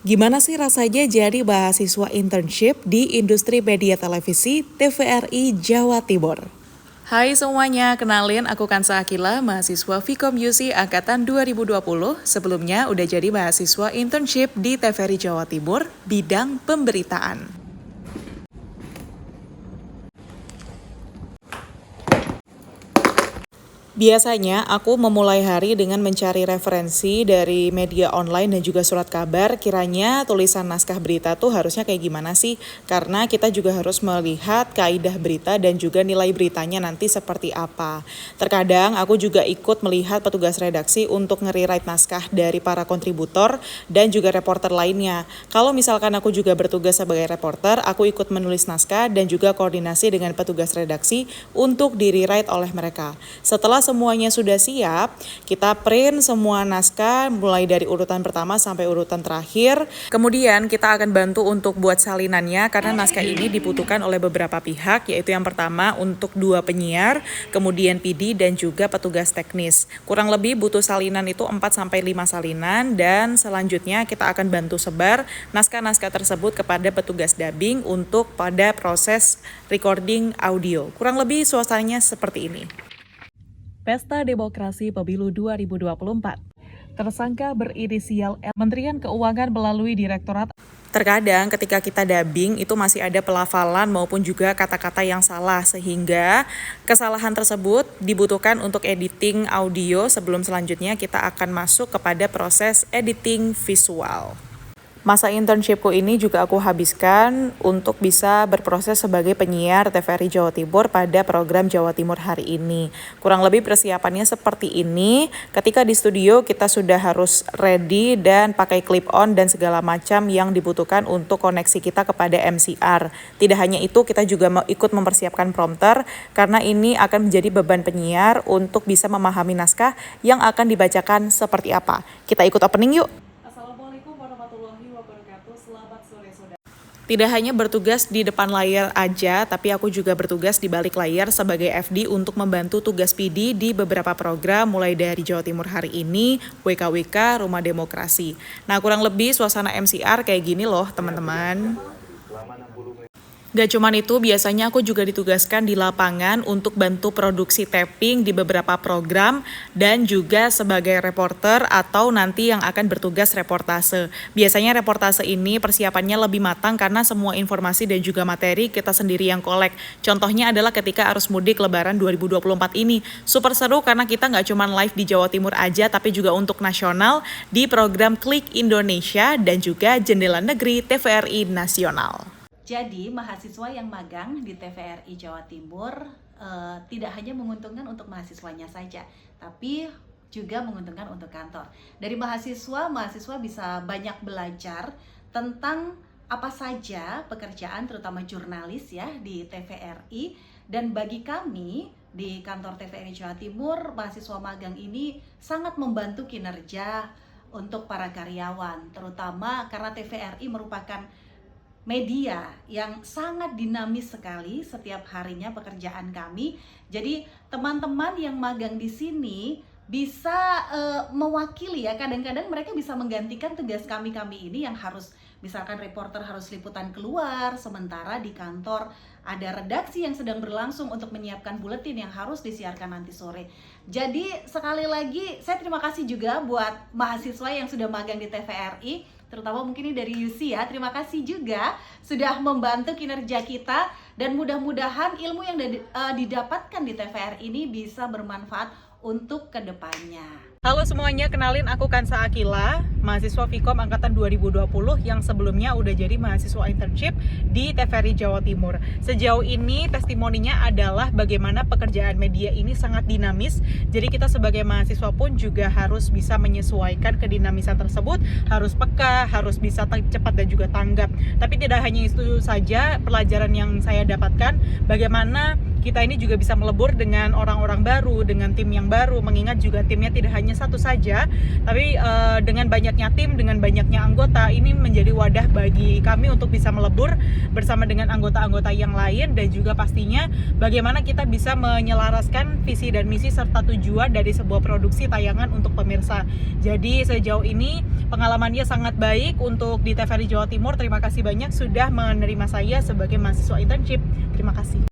Gimana sih rasanya jadi mahasiswa internship di industri media televisi TVRI Jawa Timur? Hai semuanya, kenalin aku Kansa Akila, mahasiswa Vkom UC Angkatan 2020. Sebelumnya udah jadi mahasiswa internship di TVRI Jawa Timur, bidang pemberitaan. Biasanya aku memulai hari dengan mencari referensi dari media online dan juga surat kabar. Kiranya tulisan naskah berita tuh harusnya kayak gimana sih? Karena kita juga harus melihat kaidah berita dan juga nilai beritanya nanti seperti apa. Terkadang aku juga ikut melihat petugas redaksi untuk nge-rewrite naskah dari para kontributor dan juga reporter lainnya. Kalau misalkan aku juga bertugas sebagai reporter, aku ikut menulis naskah dan juga koordinasi dengan petugas redaksi untuk di-rewrite oleh mereka. Setelah semuanya sudah siap, kita print semua naskah mulai dari urutan pertama sampai urutan terakhir. Kemudian kita akan bantu untuk buat salinannya karena naskah ini dibutuhkan oleh beberapa pihak, yaitu yang pertama untuk 2 penyiar, kemudian PD dan juga petugas teknis. Kurang lebih butuh salinan itu 4-5 salinan dan selanjutnya kita akan bantu sebar naskah-naskah tersebut kepada petugas dubbing untuk pada proses recording audio. Kurang lebih suasananya seperti ini. Pesta Demokrasi Pemilu 2024. Tersangka berinisial L, Kementerian Keuangan melalui Direktorat. Terkadang ketika kita dubbing itu masih ada pelafalan maupun juga kata-kata yang salah, sehingga kesalahan tersebut dibutuhkan untuk editing audio sebelum selanjutnya kita akan masuk kepada proses editing visual. Masa internshipku ini juga aku habiskan untuk bisa berproses sebagai penyiar TVRI Jawa Timur pada program Jawa Timur hari ini. Kurang lebih persiapannya seperti ini. Ketika di studio kita sudah harus ready dan pakai clip on dan segala macam yang dibutuhkan untuk koneksi kita kepada MCR. Tidak hanya itu, kita juga mau ikut mempersiapkan prompter karena ini akan menjadi beban penyiar untuk bisa memahami naskah yang akan dibacakan seperti apa. Kita ikut opening yuk. Selamat sore saudara. Tidak hanya bertugas di depan layar aja, tapi aku juga bertugas di balik layar sebagai FD untuk membantu tugas PD di beberapa program mulai dari Jawa Timur hari ini, WKWK, Rumah Demokrasi. Nah, kurang lebih suasana MCR kayak gini loh, teman-teman. Gak cuman itu, biasanya aku juga ditugaskan di lapangan untuk bantu produksi tapping di beberapa program dan juga sebagai reporter atau nanti yang akan bertugas reportase. Biasanya reportase ini persiapannya lebih matang karena semua informasi dan juga materi kita sendiri yang kolek. Contohnya adalah ketika arus mudik Lebaran 2024 ini. Super seru karena kita gak cuman live di Jawa Timur aja, tapi juga untuk nasional di program Klik Indonesia dan juga Jendela Negeri TVRI Nasional. Jadi mahasiswa yang magang di TVRI Jawa Timur tidak hanya menguntungkan untuk mahasiswanya saja, tapi juga menguntungkan untuk kantor. Dari mahasiswa bisa banyak belajar tentang apa saja pekerjaan terutama jurnalis ya di TVRI, dan bagi kami di kantor TVRI Jawa Timur, mahasiswa magang ini sangat membantu kinerja untuk para karyawan, terutama karena TVRI merupakan media yang sangat dinamis sekali setiap harinya pekerjaan kami. Jadi teman-teman yang magang di sini bisa mewakili ya, kadang-kadang mereka bisa menggantikan tugas kami ini yang harus, misalkan reporter harus liputan keluar, sementara di kantor ada redaksi yang sedang berlangsung untuk menyiapkan buletin yang harus disiarkan nanti sore. Jadi sekali lagi saya terima kasih juga buat mahasiswa yang sudah magang di TVRI, terutama mungkin ini dari UC ya. Terima kasih juga sudah membantu kinerja kita, dan mudah-mudahan ilmu yang didapatkan di TVRI ini bisa bermanfaat untuk kedepannya. Halo semuanya, kenalin aku Kansa Akila, mahasiswa Vkom Angkatan 2020 yang sebelumnya udah jadi mahasiswa internship di TVRI Jawa Timur. Sejauh ini testimoninya adalah bagaimana pekerjaan media ini sangat dinamis, jadi kita sebagai mahasiswa pun juga harus bisa menyesuaikan kedinamisan tersebut, harus peka, harus bisa cepat dan juga tanggap. Tapi tidak hanya itu saja pelajaran yang saya dapatkan, bagaimana kita ini juga bisa melebur dengan orang-orang baru, dengan tim yang baru, mengingat juga timnya tidak hanya satu saja, tapi dengan banyaknya tim, dengan banyaknya anggota, ini menjadi wadah bagi kami untuk bisa melebur bersama dengan anggota-anggota yang lain, dan juga pastinya bagaimana kita bisa menyelaraskan visi dan misi serta tujuan dari sebuah produksi tayangan untuk pemirsa. Jadi sejauh ini pengalamannya sangat baik untuk di TVRI Jawa Timur. Terima kasih banyak sudah menerima saya sebagai mahasiswa internship. Terima kasih.